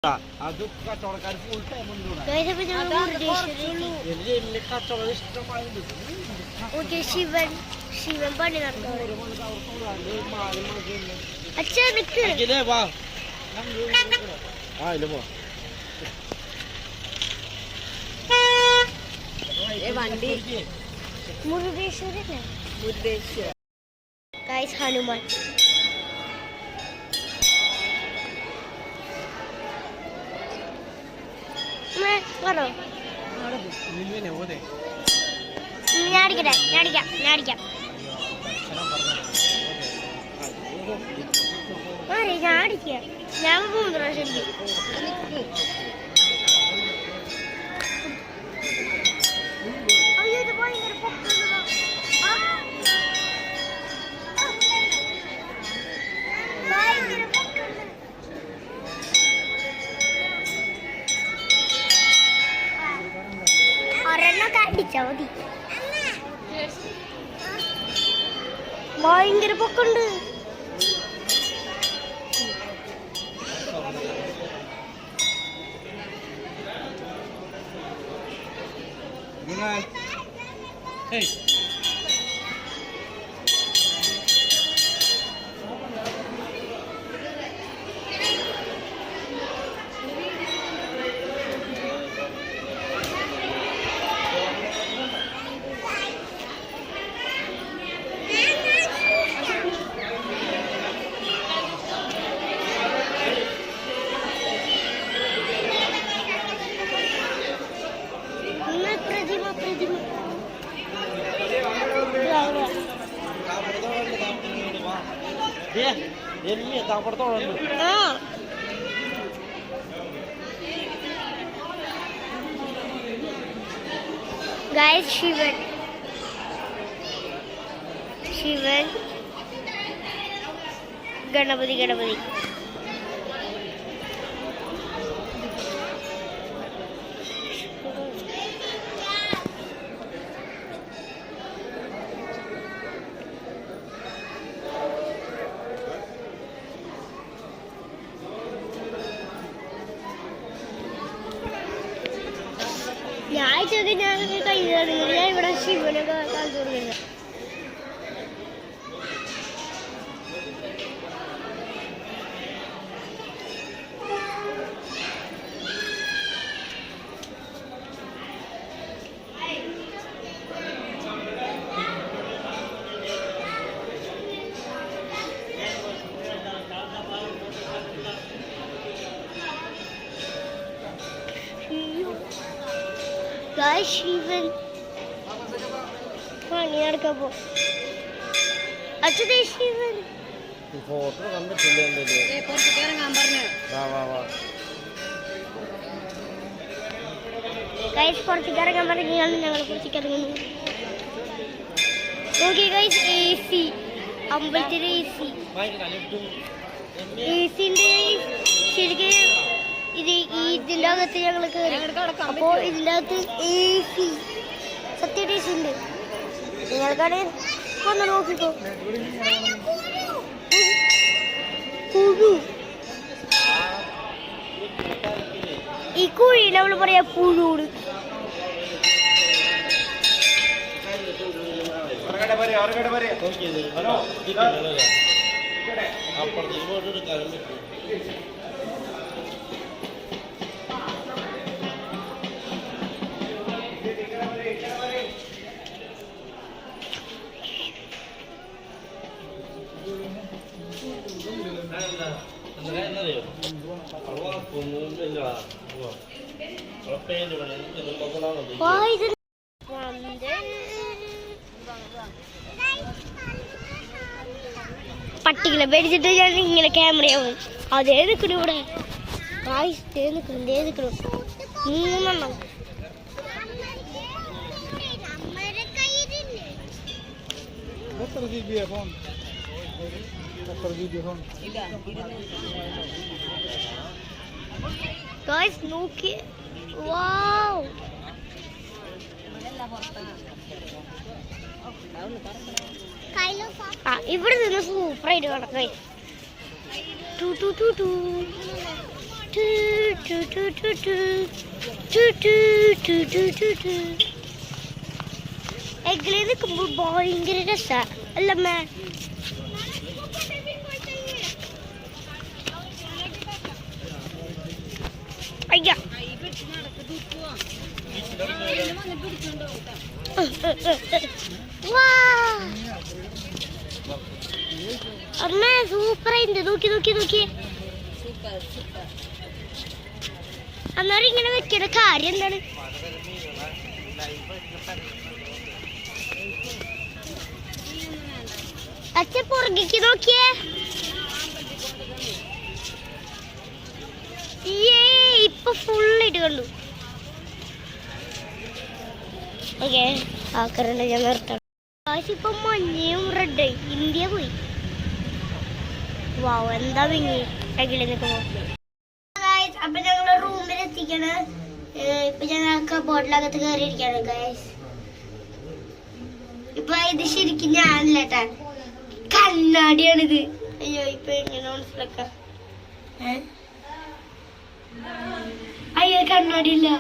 അത് കച്ചവടക്കാർ full time Shivan പണി നടന്നു. വണ്ടി മുരുടേശ്വരല്ലേ? മുരുടേശ്വര ഗൈസ്, ഹനുമാൻ. ഞാൻ പോകുന്നു ശരിക്കും. മതി, ഭയങ്കര പൊക്കുണ്ട്. Guys, Shivan, Ganapati. ഞാൻ ഇവിടെ ശിവനൊക്കെ കാണിച്ചു കൊടുക്കുന്നത്. ശിവൻ പണിയെടുക്കാൻ പോ. അച്ഛനെ ശിവൻ ഫോട്ടോ കണ്ടിട്ടില്ല. പുറത്തേക്ക് ഇറങ്ങാൻ പറഞ്ഞാണ് ഞങ്ങൾ പുറത്തേക്ക് ഇറങ്ങുന്നു. നോക്കി ഗൈസ്, AC അമ്പലത്തിലെ AC ശരിക്കും ഇതിന്റെ അകത്ത് ഞങ്ങൾ കയറി. അപ്പോ ഇതിന്റെ അകത്ത് AC സത്യ AC ഉണ്ട്. നിങ്ങൾക്കാണ് ഒന്ന് നോക്കിക്കോ. പുഴു, ഈ കുഴി നമ്മൾ പറയാ പുഴൂട്. പട്ടികളെ പേടിച്ചിട്ട് ഞാൻ ഇങ്ങനെ ക്യാമറയാവും. അതേ നിൽക്കണം ഇവിടെ. നിൽക്കണം 3 എണ്ണം. Guys, നോക്കി. Wow. ഇവിടെ നിന്ന് സൂപ്പറായിട്ട് കിടക്കാം. എഗ്ഗിൽ നിൽക്കുമ്പോൾ ഭയങ്കര രസാ അല്ലമ്മേ. അയ്യ അമ്മ സൂപ്പറായിട്ടുണ്ട്. നോക്കി നോക്കി നോക്കി. അന്നേരം ഇങ്ങനെ വെക്കേണ്ട കാര്യം എന്താണ്? അച്ഛൻ പുറകിക്ക് നോക്കിയേ. ഇപ്പൊ ഫുള്ളായിട്ട് കണ്ടു. ഓക്കെ ആക്കറുണ്ട്, ഞാൻ നിർത്താം. ഇപ്പൊ മഞ്ഞയും റെഡായി. ഇന്ത്യ പോയി. വാവ് എന്താ പിങ്ങി അഖില നിൽക്കുമ്പോ. അപ്പൊ ഞങ്ങള് റൂമിൽ എത്തിക്കാണ്. ഇപ്പൊ ഞങ്ങൾ കബോർഡിനകത്ത് കയറിയിരിക്കാണ് ഗൈസ്. ഇപ്പൊ ഇത് ശരിക്കും ഞാനല്ലേട്ടാ, കണ്ണാടിയാണിത്. അയ്യോ ഇപ്പൊ എങ്ങനെ മനസ്സിലാക്കാം? അയ്യോ കണ്ണാടിയില്ല.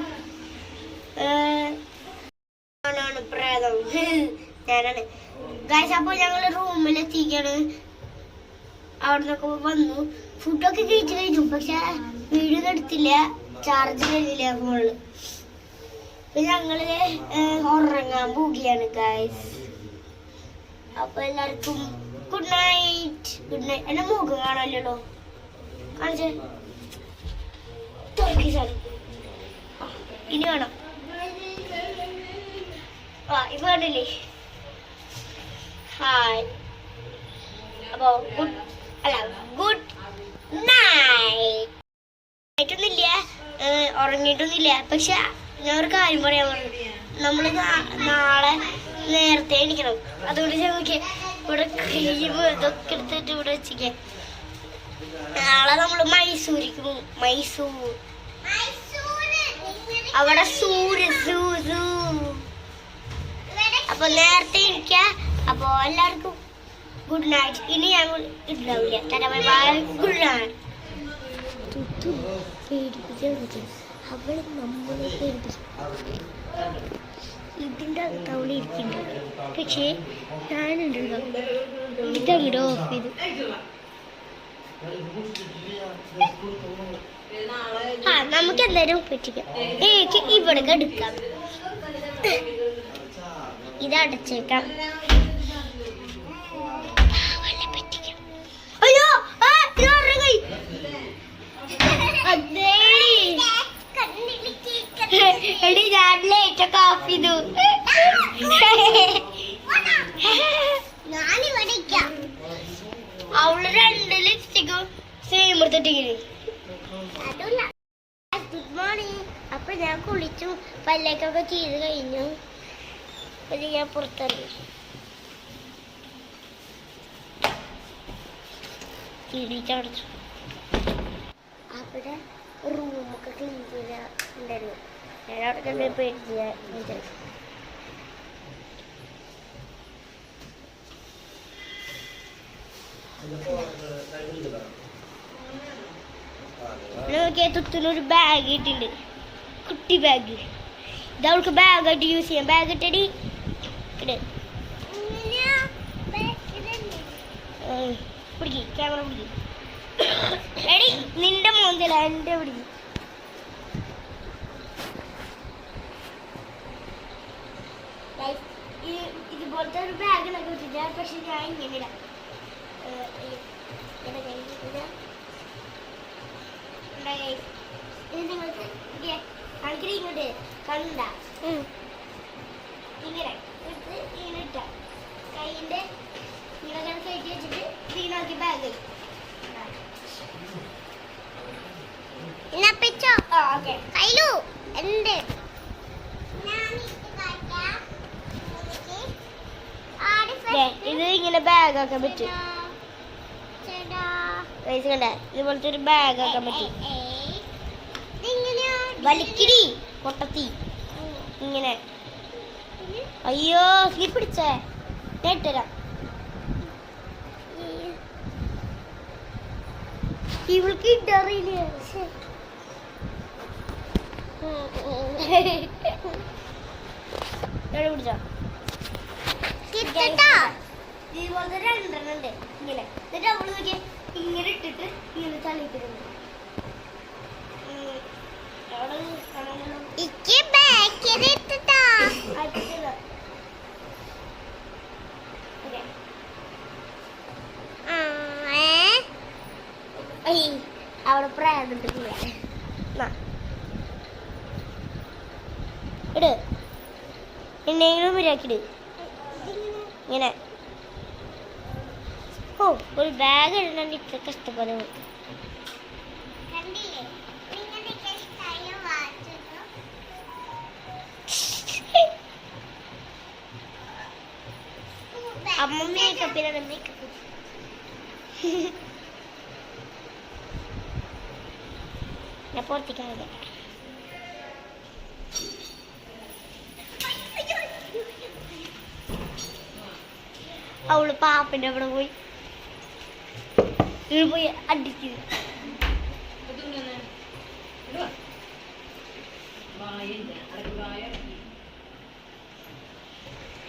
പ്രേതം ഞാനാണ് ഗൈസ്. അപ്പൊ ഞങ്ങള് റൂമിൽ എത്തിക്കാണ്. അവിടെ നിന്നൊക്കെ വന്നു, ഫുഡൊക്കെ കഴിച്ചു കഴിഞ്ഞു. പക്ഷെ വീഡിയോ എടുത്തില്ല, ചാർജ് കഴിഞ്ഞില്ല ഫോണില്. അപ്പൊ ഞങ്ങള് ഉറങ്ങാൻ പോവുകയാണ് ഗൈസ്. അപ്പൊ എല്ലാവർക്കും ഗുഡ് നൈറ്റ്. Good night. എന്റെ മുഖം കാണാമല്ലോ, കാണിച്ചേ. ഇനി വേണം. ഇപ്പൊ കണ്ടില്ലേ? ഹായ്. അപ്പൊ ഗുഡ് നൈറ്റൊന്നുമില്ല, ഉറങ്ങിയിട്ടൊന്നുമില്ല. പക്ഷെ ഞാൻ ഒരു കാര്യം പറയാൻ പറഞ്ഞു. നമ്മള് നാളെ നേരത്തെ എണീക്കണം. അതുകൊണ്ട് ഞങ്ങൾക്ക് ഇവിടെ ക്രീം ഇതൊക്കെ എടുത്തിട്ട് ഇവിടെ വെച്ചിരിക്കാം. നാളെ നമ്മള് മൈസൂരിക്ക് പോകും. മൈസൂർ അവിടെ അപ്പൊ നേരത്തെ എണീക്ക. അപ്പൊ എല്ലാവർക്കും ഗുഡ് നൈറ്റ്. ഇനി ഞങ്ങൾ ഉണ്ടാവില്ല. Good night. അവള് നമ്മളെ പേടിപ്പിച്ചു. ഇതിൻ്റെ അകത്ത് അവള് ഇരിക്കുന്നുണ്ട്. പക്ഷേ ഞാനുണ്ടല്ലോ ഇതങ്ങോട്ട് ഓഫ് ചെയ്തു. നമുക്ക് എന്തായാലും പറ്റിക്കാം. എനിക്ക് ഇവിടെ എടുക്കാം. ഇത് അടച്ചേക്കാം. അയ്യോ എടി ഞാൻ ലേറ്റൊക്കെ ഓഫ് ചെയ്തു. അവള് 2 ലിപ്സ്റ്റിക്കും സെയിം എടുത്തിട്ടില്ലേ. Good morning. അപ്പൊ ഞാൻ കുളിച്ചു, പല്ലേക്കൊക്കെ ചെയ്ത് കഴിഞ്ഞു. അത് ഞാൻ പുറത്തിറങ്ങി. തിരിച്ചടച്ചു. അവിടെ റൂമൊക്കെ ക്ലീൻ ചെയ്തിട്ടുണ്ടായിരുന്നു. ഞാൻ അവിടെ കണ്ട് പേടിച്ച് നോക്കിയ തുത്തിനൊരു ബാഗ് ഇട്ടുണ്ട്, കുട്ടി ബാഗ്. ഇത് അവൾക്ക് ബാഗായിട്ട് യൂസ് ചെയ്യാം. ബാഗ് ഇട്ടടി പിടിക്ക്, ക്യാമറ പിടിക്ക്. എടി നിന്റെ മോന്തല എന്റെ പിടിക്ക്. ഇതുപോലത്തെ ഒരു ബാഗിനൊക്കെ വെച്ചിട്ട്, പക്ഷെ ഞാൻ ഇങ്ങനെ ഇടാം. നിങ്ങൾക്ക് ഇങ്ങോട്ട് കണ്ട ഇങ്ങനെ എടുത്ത് ഇങ്ങനെ ഇട്ട കൈയിന്റെ ഇങ്ങനെ കയറ്റി വെച്ചിട്ട് ക്ലീനാക്കി ബാഗ് എന്റെ ഇത് ഇങ്ങനെ ബാഗ് ആക്കാൻ പറ്റും. കണ്ട ഇതുപോലത്തെ ഒരു ബാഗ് ആക്കാൻ പറ്റും. വലിക്കിടി പൊട്ടത്തി ഇങ്ങനെ. അയ്യോ സ്ലിപ്പ് പിടിച്ചേ, കേട്ടരാ. ഇവൾക്ക് ഇട്ടറിയില്ലേ? പിടിച്ചോ ഇതുപോലത്തെ രണ്ടെണ്ണം ഉണ്ട് ഇങ്ങനെ. എന്നിട്ട് അവള് നോക്കിയ ഇങ്ങനെ ഇട്ടിട്ട് ഇങ്ങനെ തളിയിട്ടിട്ടുണ്ട്. അവിടെ പ്രായത്തില്ല ഇട് എന്നെങ്കിലും മര്യാക്കിട് ഇങ്ങനെ. ഓ ഒരു ബാഗ് ഇടണം ഇത്ര കഷ്ടപ്പെടുന്നു. അമ്മ മേക്കപ്പിലാണ് മേക്കപ്പ്. ഞാൻ പുറത്തേക്കാണ്. അവള് പാപ്പന്റെ അവിടെ പോയി പോയി അടിച്ചു.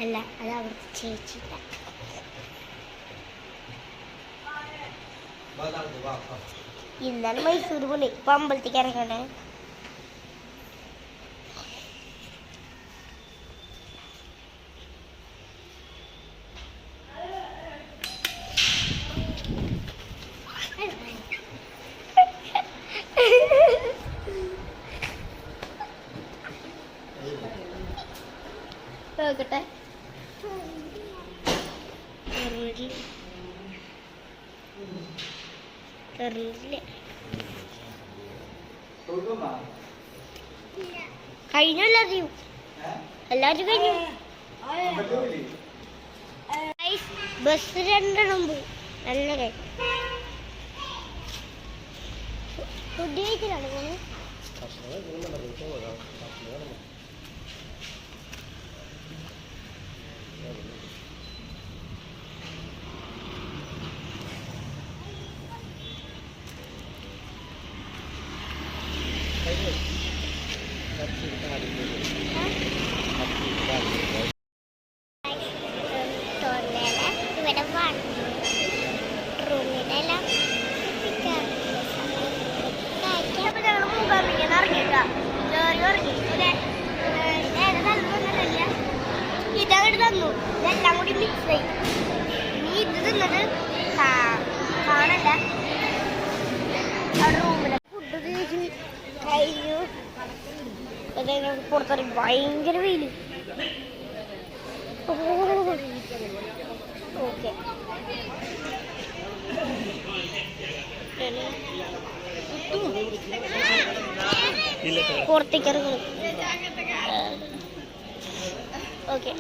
അല്ല അത് അവിടുത്തെ ചേച്ചിയില്ല. ഇന്നലെ മൈസൂർ പോലെ ഇപ്പൊ അമ്പലത്തേക്ക് ഇറങ്ങണേ. നോക്കട്ടെ കഴിഞ്ഞു. എല്ലാവരും കഴിഞ്ഞു. ബസ് രണ്ടെണ്ണം പോയി. നല്ല കാര്യം. ഫുഡ് കഴിക്കലാണ് പോണേ. ഇതങ്ങോട്ട് തന്നു. ഇതെല്ലാം കൂടി മിക്സ് ആയി. നീ ഇത് തിന്നത് കാണല്ല. റൂമിലെ ഫുഡ് കഴിഞ്ഞു. പുറത്തിറങ്ങി ഭയങ്കര വെയില്. ഓക്കെ പുറത്തേക്ക് ഇറങ്ങും. ഓക്കെ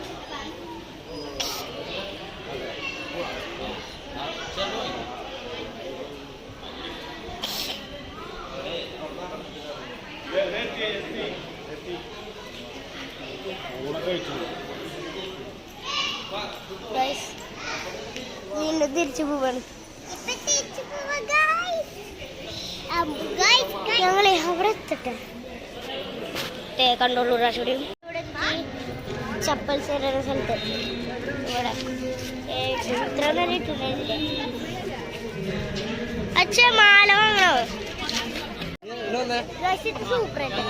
വീണ്ടും തിരിച്ചു പോവാണ്. ഞങ്ങളെ അവിടെ എത്തട്ടെ. കണ്ടോളൂ പ്രാവശ്യം ഇവിടെ ചപ്പൽസ് എന്ന സ്ഥലത്ത്. ഇവിടെ ഇത്ര നേരം ഇട്ടിട്ടില്ലേ. അച്ഛ മാല വാങ്ങണോ? സൂപ്പർ അല്ലേ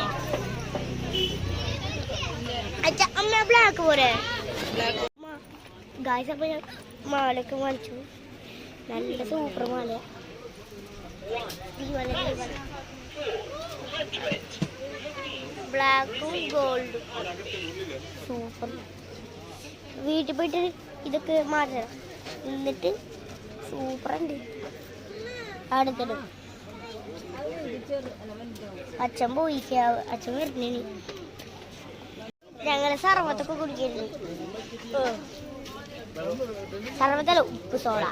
അച്ഛ? അമ്മ ബ്ലാക്ക് പോരെ ഗായ്സ്. അപ്പൊ ഞാൻ മാലൊക്കെ വാങ്ങിച്ചു. നല്ല സൂപ്പർ മാല. ബ്ലാക്കും ഗോൾഡും സൂപ്പർ. വീട്ടിൽ പോയിട്ട് ഇതൊക്കെ മാറ്റണം. എന്നിട്ട് സൂപ്പറുണ്ട്. അടുത്തിടും. അച്ഛൻ പോയിക്ക. അച്ഛൻ വരുന്നേ. ഞങ്ങള് സർവത്തൊക്കെ കുടിക്കരുത്. സർവത്തല്ല, ഉപ്പ് സോഡ.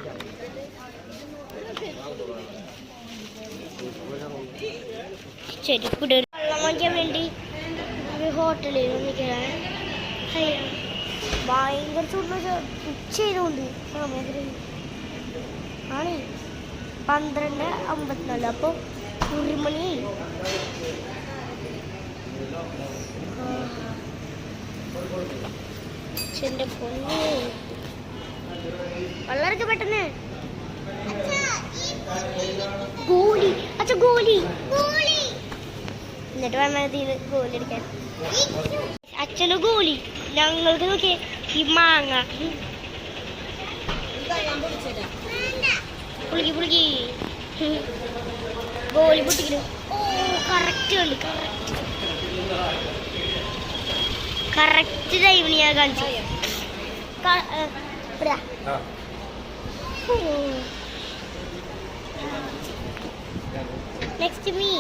ചെരുപ്പിട വെള്ളം വാങ്ങിക്കാൻ വേണ്ടി ഹോട്ടലിൽ നിൽക്കണേ. ഭയങ്കര ചൂട്. ഉച്ച ചെയ്തുകൊണ്ട് ആണ് 12:54. അപ്പോൾ 1 മണിയായി. അച്ഛൻ്റെ പൊന്നു വളരെ പെട്ടെന്ന് ഗോലി അച്ഛ ഗോലി എന്നിട്ട് വേണം ഗോലി അടിക്കാൻ അച്ഛന് ഗോലി ഞങ്ങൾക്ക് നോക്കിയേ ഈ മാങ്ങ പുളിക്ക് പുളിക്ക് ഗോലി പൊട്ടിക്കലും ഓ കറക്റ്റ് കളി കറക്റ്റ് ടൈമിന് ഞാൻ കാണിച്ചു നെക്സ്റ്റ് മീ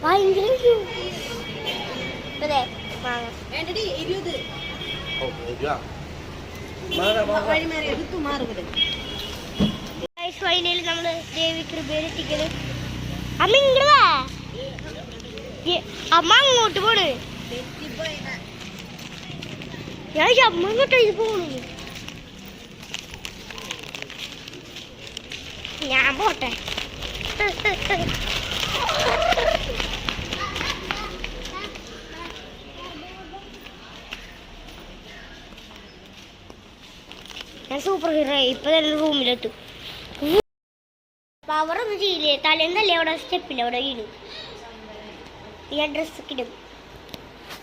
ഭയങ്കര അതെ മാങ്ങ ഫൈനൽ നമ്മള് ദേവി കൃപയിലെത്തിക്കല് അമ്മ ഇങ്ങോട്ട് വാ അമ്മ അങ്ങോട്ട് പോണ് ഞാൻ അമ്മ ഇങ്ങോട്ട് ഇത് പോണു ഞാൻ പോട്ടെ ഞാൻ സൂപ്പർ ഹീറോ ഇപ്പൊ തന്നെ റൂമിലെത്തും പവറൊന്നും ചെയ്യില്ലേ തലേന്നല്ലേ അവിടെ സ്റ്റെപ്പില്ല അവിടെ വീണു ഞാൻ ഡ്രസ്സ് ഇടും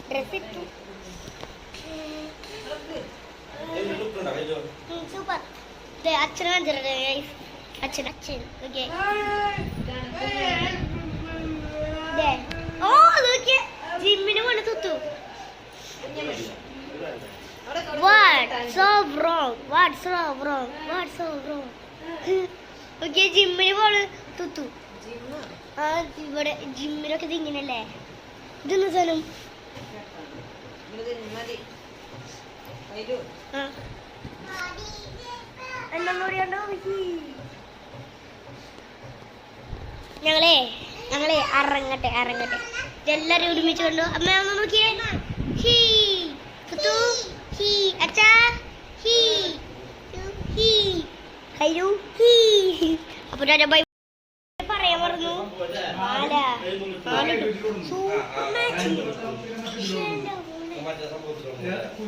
ഡ്രസ്സ് ഇട്ടു സൂപ്പർ അച്ഛനെ കാണിച്ചിട്ടുണ്ട് അച്ഛൻ ഓക്കെ ഓ നോക്കിയേ ജിമ്മിന് കൊണ്ട് തുത്തു ഓക്കെ ജിമ്മിന് പോണ് തുത്തു ആ ഇവിടെ ജിമ്മിലൊക്കെ ഇത് ഇങ്ങനല്ലേ ഇതെന്ന സാധനം എന്താ പറയാണ്ടോ ഞങ്ങളെ ഇറങ്ങട്ടെ എല്ലാരും ഒരുമിച്ച് കണ്ടു അമ്മ ഒന്ന് നോക്കിയേ ഹീ തുത്തു ഹീ അച്ഛാ ഹീ ഹീ ഹൈരു ഹീ അപ്പൊ ഞാൻ പറയാൻ പറഞ്ഞു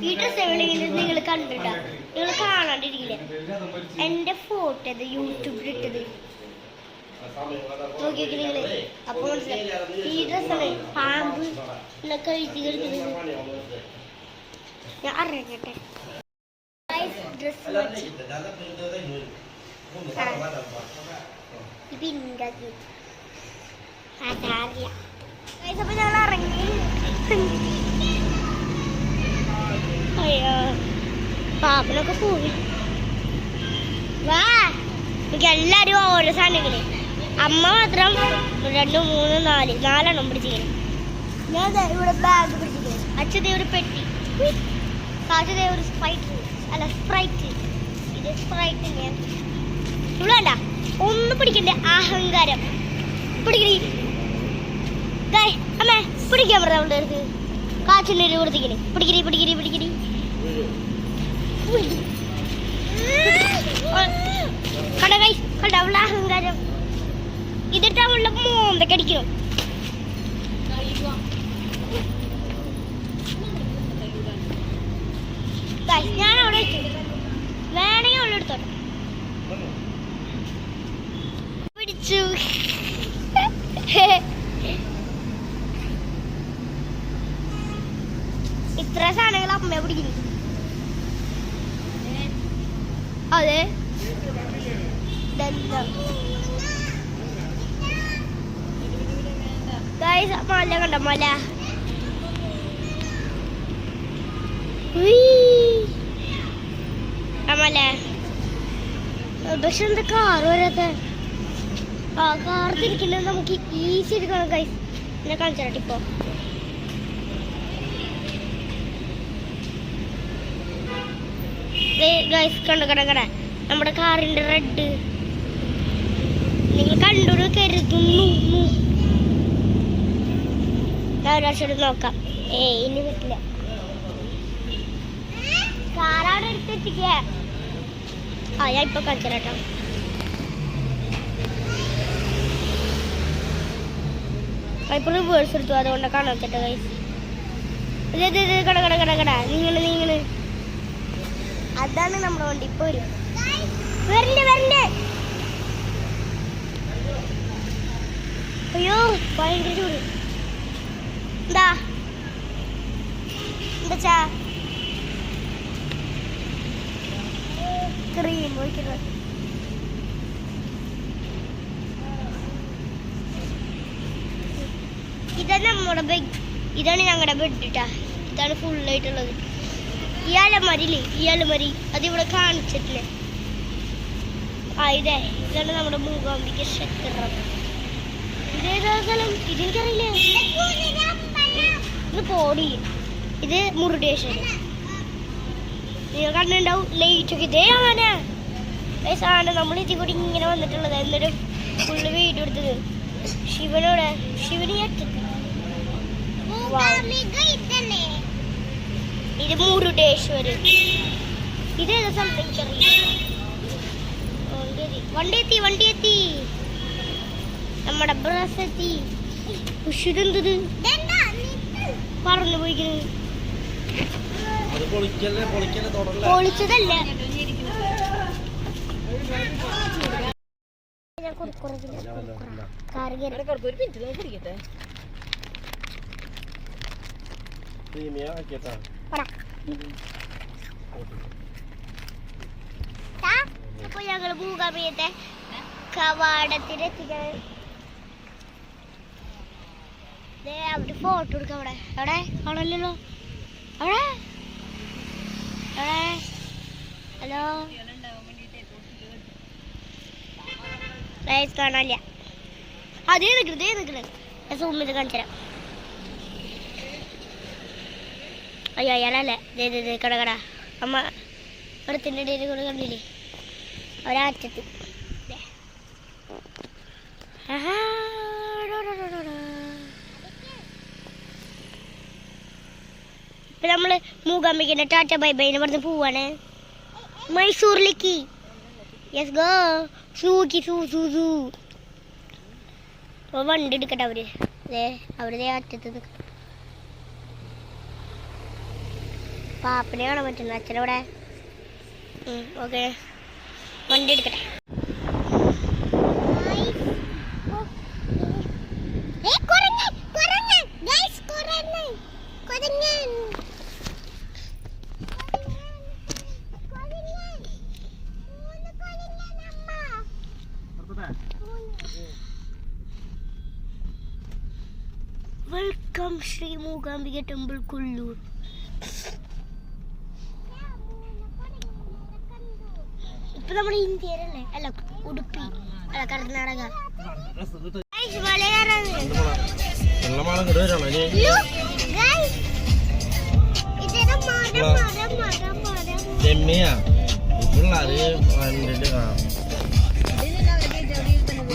ഈ ഡ്രസ് എവിടെയെങ്കിലും നിങ്ങൾ കണ്ടിട്ടാ നിങ്ങൾ കാണാണ്ടിരിക്കില്ല എന്റെ ഫോട്ടോ അത് യൂട്യൂബിൽ ഇട്ടത് നോക്കിയൊക്കെ നിങ്ങള് അപ്പൊ മനസ്സിലായി ഈ ഡ്രസ്സാണ് പാമ്പ് കഴുത്തി കളിക്കുന്നത് ഞാൻ അറിയട്ടെ ഡ്രസ് പിങ്കാക്കി അതറിയ അപ്പൊ ഞങ്ങൾ ഇറങ്ങി അയ്യോ പാപ്പനൊക്കെ പോയി വാ എനിക്ക് എല്ലാരും ഓരോ സാധനങ്ങള് അമ്മ മാത്രം 2 3 4 4 പിടിച്ചിരിക്കണം ഞാൻ ഇവിടെ ബാഗ് പിടിച്ചിരിക്കുന്നത് അച്ഛതേ ഒരു പെട്ടി കാച്ചതേ ഒരു സ്പ്രൈറ്റ് ഇത് സ്പ്രൈറ്റ് ഞാൻ ഇവിടെ വേണ്ട ഒന്ന് പിടിക്കണ്ട അഹങ്കാരം പിടിക്കണി അമ്മേ പിടിക്കാൻ പറഞ്ഞ അവളുടെ അടുത്ത് കാച്ചിൻ്റെ ഒരു കൊടുത്തിക്കണി പിടിക്കണി കണ്ട അവളുടെ അഹങ്കാരം ഇതിട്ട് അവളുടെ മോന്തൊക്കെ അടിക്കണം ഞാൻ അവിടെ വെച്ചു വേണമെങ്കിൽ അവളെ എടുത്തോട്ടെ പിടിച്ചു ഇത്ര സാധനങ്ങൾ അമ്മയെ പിടിക്കുന്നു അതെ മല കണ്ട മല മല പക്ഷെ എന്താ കാറ് വരാത്ത ആ കാർ തിരിക്കുന്നത് നമുക്ക് ഈസി എടുക്കണം ഗൈസ് എന്നെ കാണിച്ചാട്ടെ ഇപ്പൊ ഗൈസ് കണ്ട നമ്മുടെ കാറിന്റെ റെഡ് നിങ്ങൾ കണ്ടു കരുതുന്നു ഞാൻ ഒരാഴ്ച നോക്കാം ഇനി പറ്റില്ല കാറാണ് എടുത്തെത്തിക്ക. ആ ഞാൻ ഇപ്പൊ കളിച്ചേട്ടോ. ഇപ്പൊ റിവേഴ്സ് എടുത്തു, അതുകൊണ്ട് കാണാൻ വെച്ചിട്ട് ഗൈസ്. കട കട കട കട നീങ്ങള് അതാണ് നമ്മുടെ വണ്ടി. ഇപ്പൊ വരും. വരണ്ടേ. അയ്യോ ഭയങ്കര ചൂട്. എന്താ ക്രീം ഒഴിക്കുന്നത്. ഇതാണ് നമ്മുടെ ബെഡ്. ഇതാണ് ഞങ്ങളുടെ ബെഡ് കേട്ടാ. ഇതാണ് ഫുള്ളായിട്ടുള്ളത്. ഇയാളെ മരി അതിവിടെ കാണിച്ചിട്ടില്ലേ. ഇതാണ് നമ്മുടെ മൂകാംബിക ക്ഷേത്രം. ഇതേതാ സ്ഥലം ഇതെനിക്കറിയില്ല. ഇത് പോടി, ഇത് മുരുടേശ്വരം. നിങ്ങൾ കണ്ടിട്ടുണ്ടാവും ലൈറ്റ് ഒക്കെ. ഇതേ സാധനം നമ്മൾ ഇതിൽ കൂടി ഇങ്ങനെ വന്നിട്ടുള്ളത്. എന്നൊരു ഫുള്ള് വീഡിയോ എടുത്തത്. ശിവന് ഇത് മുരുടേശ്വരം. ഇതേതാ സ്ഥലം എനിക്കറിയില്ല. വണ്ടി എത്തി. നമ്മുടെ ബ്രസ് എത്തി. ഇതെന്തത് പറഞ്ഞു പോയിക്കുന്നത്. പൊളിച്ചതല്ല. അപ്പൊ ഞങ്ങള് മൂകാംബികത്തെ കവാടത്തിലെത്തിക്കാൻ അവിടെ ഫോട്ടോ എടുക്കാം. അവിടെ കാണല്ലോ. അവിടെ ഹലോ കാണാനില്ല. അതേ നിക്കണേ. സൂം ചെയ്ത് കാണിച്ചുതരാം. അയ്യോ അയാളല്ലേ. കട അമ്മ വെറുത്തിൻ്റെ ഇടയിൽ കൂടെ കണ്ടില്ലേ ഒരാറ്റത്ത്. ഇപ്പൊ നമ്മള് മൂകാംബികന്റെ ടാറ്റ ബൈ ബൈ പറഞ്ഞ് പോവാണ് മൈസൂരിലേക്ക്. Yes go. സൂ വണ്ടി എടുക്കട്ടെ. അവര് അറ്റത്ത് പാപ്പനെ കാണാൻ പറ്റുന്നു. അച്ഛനവിടെ. ഓക്കെ വണ്ടി എടുക്കട്ടെ. Welcome Shri Mookambika temple Kollur. ഇപ്പൊ നമ്മുടെ ഇന്ത്യയിലല്ലേ. അല്ല ഉടുപ്പി, അല്ല കർണാടക.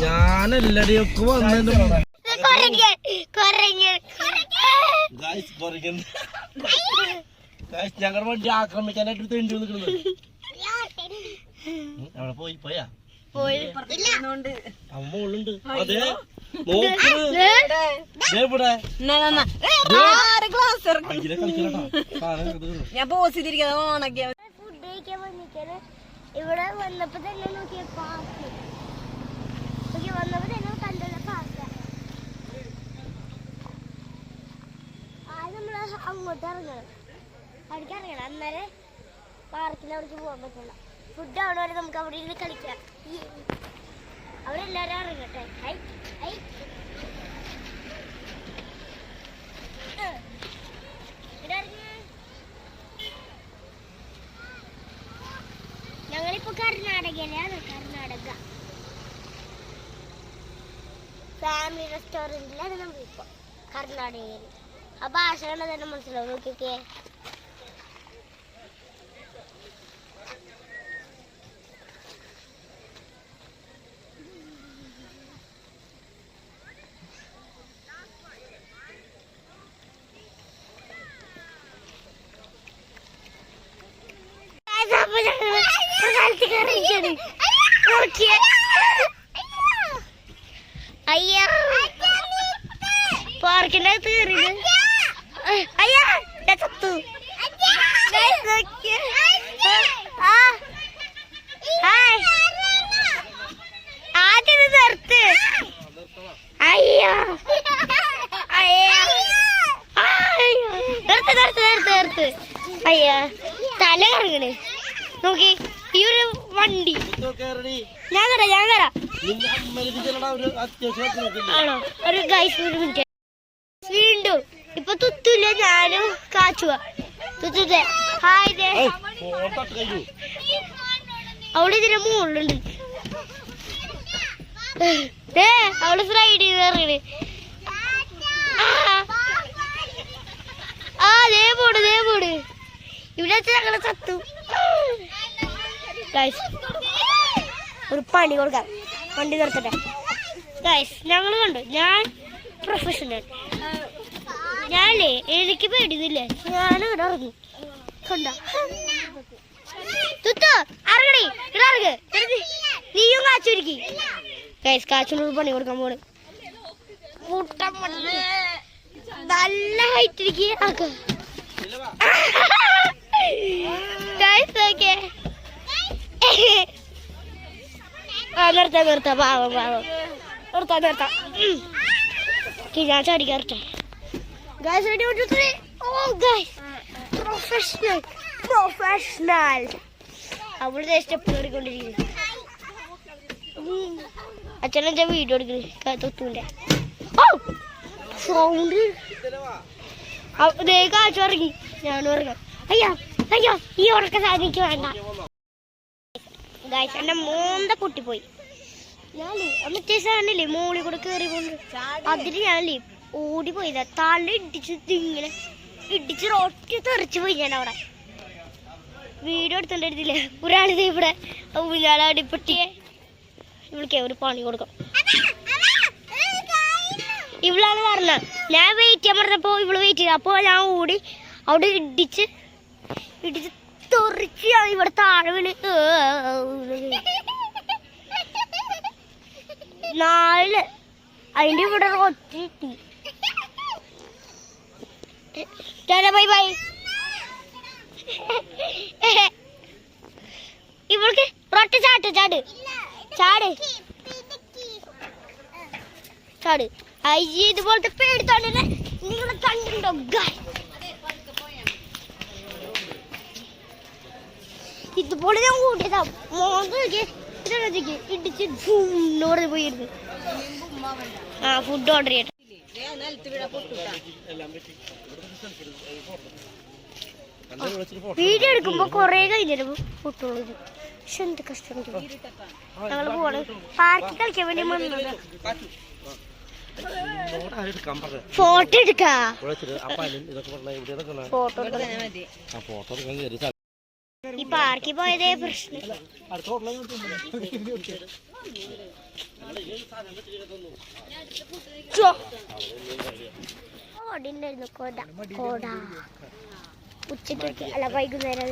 ഞാനെല്ലടിയൊക്കെ വന്നു. ഞങ്ങളുടെ വണ്ടി ആക്രമിക്കാനായിട്ട് തെണ്ടി നിൽക്കുന്നത്. അവിടെ പോയാ അമ്മ ഉള്ളുണ്ട്. അതെ ഞാൻ പോസ് ചെയ്തിരിക്കാതെ ഓണൊക്കെ ഫുഡ് കഴിക്കാൻ വന്നിട്ടാണ്. ഇവിടെ വന്നപ്പോ തന്നെ നോക്കിയ പാർക്ക്. വന്നപ്പോ തന്നെ കണ്ടുള്ള പാർക്ക്. നമ്മള് അങ്ങോട്ട് ഇറങ്ങണം. അവിടേക്ക് ഇറങ്ങണം. അന്നേരം പാർക്കിൽ അവിടേക്ക് പോകാൻ പറ്റില്ല. ഫുഡ് അവിടെ വരെ നമുക്ക് അവിടെ ഇരുന്ന് കളിക്കാം. അവിടെ എല്ലാവരും ഇറങ്ങട്ടെ. ഞങ്ങളിപ്പോ കർണാടകയിലാണ്. കർണാടക ഫാമിലി റെസ്റ്റോറൻറ്റിലാണ് നമ്മളിപ്പോ കർണാടകയിൽ. ആ ഭാഷ കണ്ട തന്നെ മനസ്സിലാവും. നോക്കിയൊക്കെ ഉണ്ട്. നോക്കിയേ. അയ്യാ പാർക്കിന്റെ അകത്ത് കയറിയത്. അയ്യാ ഞാൻ ചത്തു. Guys, നോക്കിയേ. ഹായ് ആദ്യം ഇത് നിർത്ത്. അയ്യോ അയ്യോ നിർത്ത് നിർത്ത് നിർത്ത് നിർത്ത്. അയ്യാ തല കറങ്ങണ്. നോക്കി ഈ ഒരു വണ്ടി. ഞാൻ തരാം ആണോ? ഒരു ഗൈസ് ഒരു മിനിറ്റ്. വീണ്ടും ഇപ്പൊ തുത്തൂല്ല, ഞാനും കാച്ചുക. തുത്തൂത്തെ ഹായ്. അവിടെ ഇതിന്റെ മുകളിലുണ്ട്. അവള് സ്ലൈഡ് ചെയ്ത് ഇറങ്ങണ്. ദേ പോട് ഇവിടെ വെച്ച് ഞങ്ങളെ ചത്തു. ഗൈസ് ഒരു പണി കൊടുക്കാം. വണ്ടി നിർത്തട്ടെ. ഗൈസ് ഞങ്ങൾ കണ്ടു, ഞാൻ പ്രൊഫഷണൽ. ഞാനേ എനിക്ക് പേടിയൊന്നുമില്ലേ, ഞാനിവിടെ ഇറങ്ങി. കണ്ട തുത്തോ ഇറങ്ങണേ, ഇറങ്ങ്. നീയും കാച്ചൊരുക്കി. ഗൈസ് കാച്ചിനോട് പണി കൊടുക്കാൻ പോണ്. നല്ല ഹൈറ്റ് ഇരിക്കുക. നിർത്താം പാവം നിർത്താം. ഞാൻ ചാടി കയറട്ടെ. Guys ready 1 2 3. Oh guys professional. അവിടെ സ്റ്റെപ്പ് കയറിക്കൊണ്ടിരിക്കുന്നു. അച്ഛനെ വീഡിയോ എടുക്കുന്നു തൊത്തൂന്റെ. ഓ സൗണ്ട് കാച്ചു ഇറങ്ങി. ഞാനും ഇറങ്ങാം. അയ്യോ ഈ ഉറക്ക സാധിക്ക് വേണ്ട. ഗൈസ് എന്റെ മോന്ത പൊട്ടിപ്പോയി. ഞാനേ മറ്റേ സാധനല്ലേ മോളിൽ കൂടെ കയറി കൊണ്ട് അതിന് ഞാനല്ലേ ഓടിപ്പോയതാ. തല ഇങ്ങനെ ഇടിച്ച് റൊട്ടി തെറിച്ചു പോയി. ഞാൻ അവിടെ വീഡിയോ എടുത്തോണ്ടിരുന്നില്ലേ. ഒരാളിത് ഇവിടെ ഊഞ്ഞാലാടിപ്പെട്ടിയെ ഇവിളിക്കേ ഒരു പണി കൊടുക്കാം. ഇവളാണ് പറഞ്ഞ ഞാൻ വെയിറ്റ് ചെയ്യാൻ പറഞ്ഞപ്പോ ഇവള് വെയിറ്റ് ചെയ്ത. അപ്പൊ ഞാൻ ഓടി അവിടെ ഇടിച്ച് തെറിച്ച് ഇവിടെ താഴെ വീണ് 4 അതിന്റെ ഇവിടെ ഒറ്റ കിട്ടി. ബൈ ഇവൾക്ക് റൊട്ട ചാട്. അയ്യ ഇതുപോലത്തെ പേടിത്തോണ്ട് നിങ്ങൾ കണ്ടിട്ടുണ്ടോ? ഇതുപോലെ ഞാൻ കൂട്ടിയതാ. മോന്തൊക്കെ ഇടിച്ച് ഓർഡർ പോയിരുന്നു. ഫുഡ് ഓർഡർ ചെയ്യട്ടെ. വീഡിയോ എടുക്കുമ്പോ കൊറേ കഴിഞ്ഞിട്ട് പൊട്ടുള്ളൂ. പക്ഷെ എന്ത് കഷ്ടം. ഞങ്ങള് പോണ് പാർക്കിൽ കളിക്കാൻ വേണ്ടി വന്നത്. ഫോട്ടോ എടുക്കാ. ഈ പാർക്കിൽ പോയതേ പ്രശ്നം. ഉച്ചയ്ക്ക് അല്ല വൈകുന്നേരം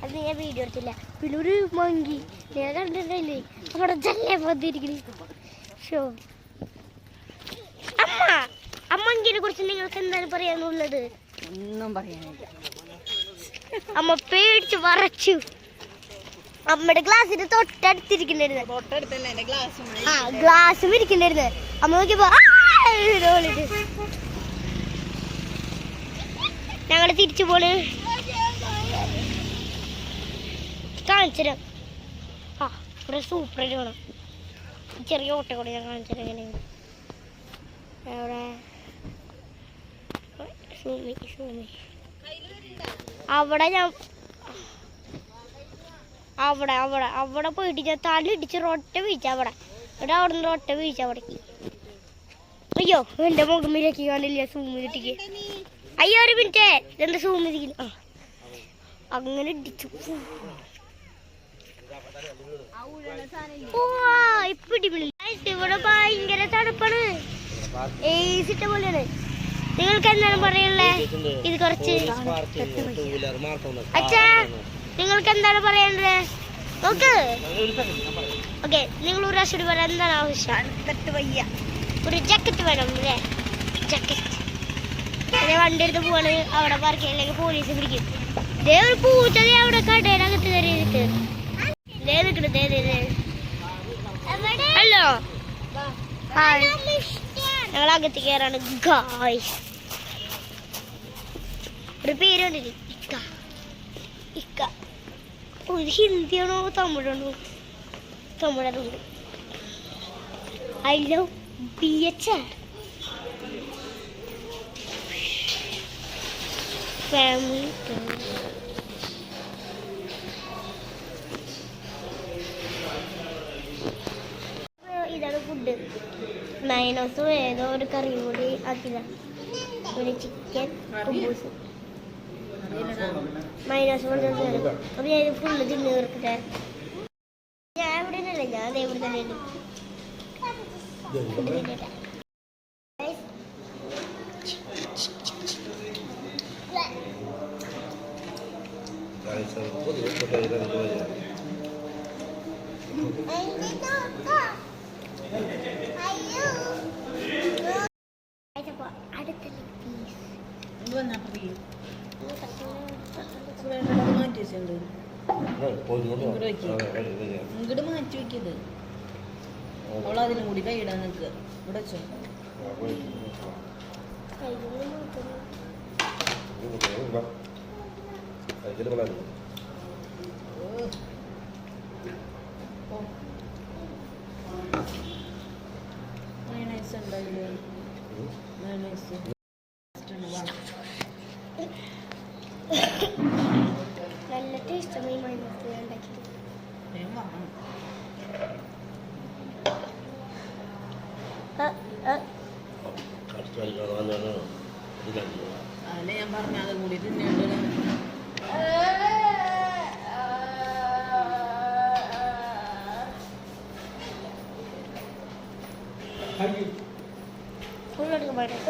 അത് ഞാൻ വീഡിയോ എടുത്തില്ല. പിന്നെ ഒരു മങ്കി ഞാൻ കണ്ടിട്ടില്ലേ അവിടെ ജല്ലേ വന്നിരിക്കുന്നു. ഷോ അമ്മങ്കിനെ കുറിച്ച് നിങ്ങൾക്ക് എന്താണ് പറയാനുള്ളത്? ഒന്നും പറയാനില്ല. അമ്മ പേടിച്ച് വരച്ചു. അമ്മയുടെ ഗ്ലാസിന്റെ തൊട്ടടുത്തിരിക്കണ്ടായിരുന്നു. ഗ്ലാസും ഇരിക്കണ്ടായിരുന്നു. അമ്മ നോക്കിയപ്പോ ഞങ്ങള് തിരിച്ചു പോണ്. കാണിച്ചുതരാം. ഇവിടെ സൂപ്പറായിട്ട് വേണം. ചെറിയ ഓട്ട കൂടെ ഞാൻ കാണിച്ചുതരാം. എങ്ങനെയാണ് അവിടെ അവിടെ ഞാൻ അവിടെ പോയിട്ട് ഞാൻ തല ഇടിച്ച് റൊട്ട വീഴ്ച. അവിടെ അവിടെ നിന്ന് റൊട്ട വീഴ്ച അവിടേക്ക്. അയ്യോ എന്റെ മുഖമിലേക്ക് കാണില്ല. സൂമിലേക്ക് അയ്യോ ഒരു മിനിറ്റ്. ഇതെന്താ സൂമിരിക്കുന്നു? അങ്ങനെ ഇടിച്ചു. ഇവിടെ ഭയങ്കര തണുപ്പാണ്. ഏസിട്ട പോലെയാണ്. നിങ്ങൾക്ക് എന്താണ് പറയണ്ടേ? ഇത് കുറച്ച് അച്ഛാ നിങ്ങൾക്ക് എന്താണ് പറയണ്ടത്? Okay okay. നിങ്ങൾ ഒരു പ്രാവശ്യം കൂടി പറയാൻ എന്താണ് ആവശ്യം? വയ്യ. ഒരു ജാക്കറ്റ് വേണം അല്ലേ? ജാക്കറ്റ്. പിന്നെ വണ്ടി എടുത്ത് പോവാണ്, അവിടെ പാർക്കിങ്ങിലേക്ക് പോലീസ് പിടിക്കും. ഇതേ ഒരു പൂച്ച അവിടെ കടയിലകത്ത് കയറിയിട്ട് ഹലോ ഹായ്. ഞങ്ങൾ അകത്ത് കയറാണ് ഗായ്സ്. ഒരു പേര് കണ്ടില്ലേ? ഇക്ക. ഇക്ക. ഓ, ഇത് ഹിന്ദിയാണോ തമിഴാണോ? തമിഴറുണ്ട്. I love BHR family. ഇതാണ് ഫുഡ്. മൈനോസും ഏതോ ഒരു കറിയും കൂടി ആക്കിയതാണ്. ഒരു ചിക്കൻ കുബൂസ് മൈനോസ് കൊണ്ടുവന്നു. അപ്പൊ ഞാൻ ഫുള്ള് തിന്നു തീർക്കട്ടെ. ഞാൻ ഇവിടെ നിന്നല്ല, ഞാൻ ഇവിടെ തന്നെ ഉണ്ട്. ഇങ്ങോട്ട് മാറ്റി വെക്കത്. അവളതിനും കൂടി കൈയിടാൻ നിൽക്കുക. ഇവിടെ വെച്ചോ. മയണൈസ് ഉണ്ടായില്ലേ? മയണൈസ് നല്ല ടേസ്റ്റാണ് ഈ മൈനസ് ഉണ്ടാക്കിയത്. അതിനെ ഞാൻ പറഞ്ഞ അത് കൂടി തിന്നേണ്ട. ഫുള്ളെടുക്കാൻ പാടില്ല.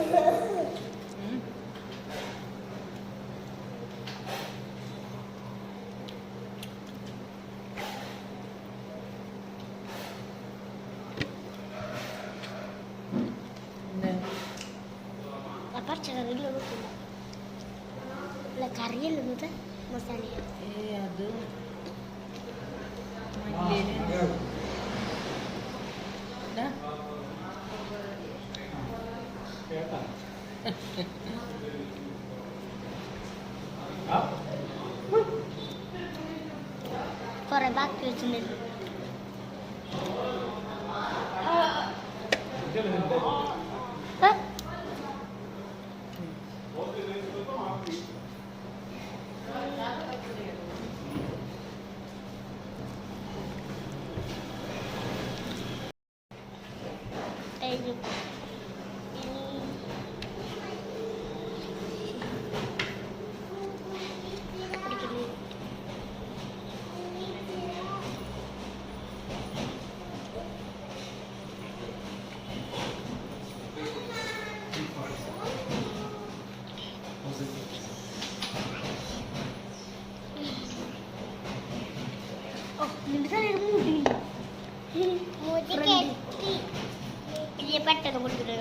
കറിയല്ല മസാല. അത് കൊറേ ബാക്കി വെച്ചിട്ടുണ്ട്. പെട്ടെന്ന് കൊടുത്തിട്ട്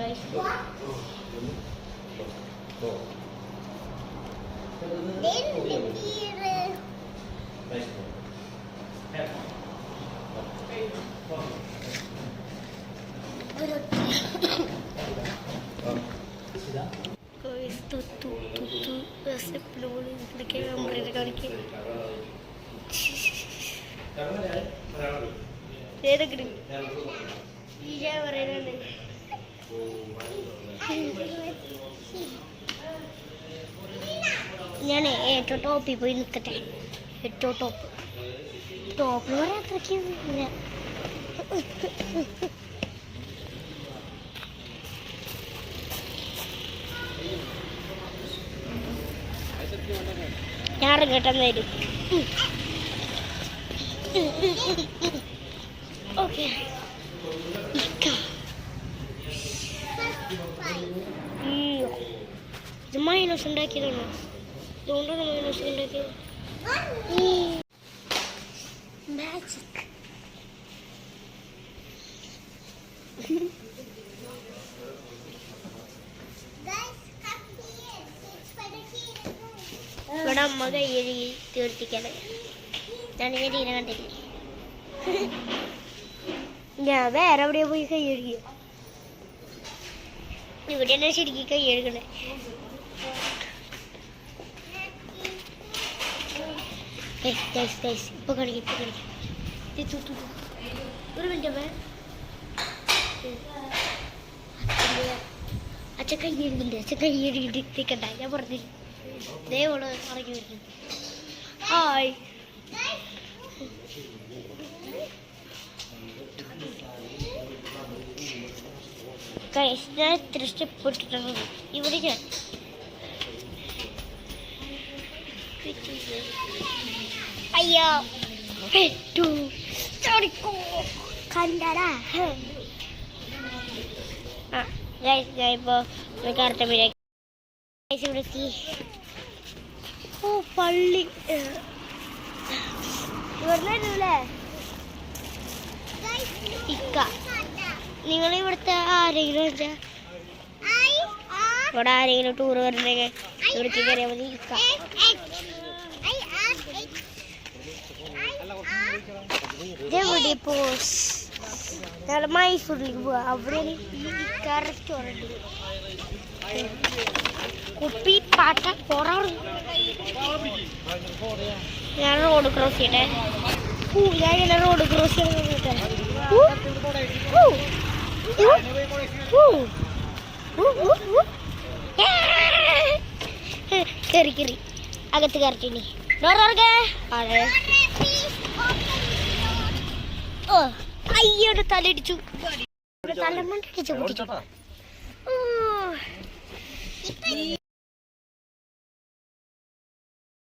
ഏതൊക്കെ പറയുന്നുണ്ട്. ഞാൻ ഏറ്റവും ടോപ്പിൽ പോയി നിൽക്കട്ടെ. ഏറ്റവും ടോപ്പ് പറയാൻ അത്രയ്ക്ക് ഇല്ല. ഞാൻ ഇറങ്ങട്ടെന്ന് വരും. ഓക്കെ ഇത് മൈനസ് ഉണ്ടാക്കിയതാണോ? ഇതുകൊണ്ടാണ് മൈനസ് ഉണ്ടാക്കിയത്. മാജിക്. ഇവിടെ അമ്മ കയ്യഴുകി തീർത്തിക്കാണ്. ഞാനിങ്ങനെ തീരെ കണ്ടില്ലേ. ഞാൻ വേറെ എവിടെയാ പോയി കൈയഴുകിയ? ഇവിടെയാണ് ശരിക്കും കൈയഴുകണേ. ഇപ്പൊ കളിക്കും. ഒരു മിനിറ്റ് അമ്മ. അച്ഛൻ കൈയഴുകുന്നുണ്ട്. അച്ഛൻ കൈയഴുകിട്ട് നിൽക്കണ്ട. ഞാൻ പറഞ്ഞു ദയവോട് ഇറങ്ങി വരുന്നു. ഹായ്. ഞാൻ എത്ര സ്റ്റെപ്പ് ഇട്ടിട്ടുണ്ട് ഇവിടെ. ഞാൻ അയ്യോ പെട്ടു. കണ്ടടാ. ഞാൻ ഇപ്പോ കറക്റ്റ് ഓ പള്ളി ഇവിടുന്നല്ലേ ഇക്ക. നിങ്ങൾ ഇവിടുത്തെ ആരെങ്കിലും വെച്ചാ ഇവിടെ ആരെങ്കിലും ടൂർ വരണമെങ്കിൽ ഇവിടേക്ക് കയറിയാൽ മതി. ഇക്ക ഇതെവിടെ പോസ് ഞങ്ങൾ മൈസൂരിലേക്ക് പോവാ. അവിടെ റെസ്റ്റോറൻറ്റ് കുപ്പി പാട്ട പോറാണ്. ഞാൻ റോഡ് ക്രോസ് ചെയ്യട്ടെ. ഞാൻ ഇങ്ങനെ റോഡ് ക്രോസ് ചെയ്യാൻ കയറി കയറി അകത്ത് കയറിട്ടിനി. ഓ അയ്യോടെ തലയിടിച്ചു. തലമണ്ടിടിച്ചു.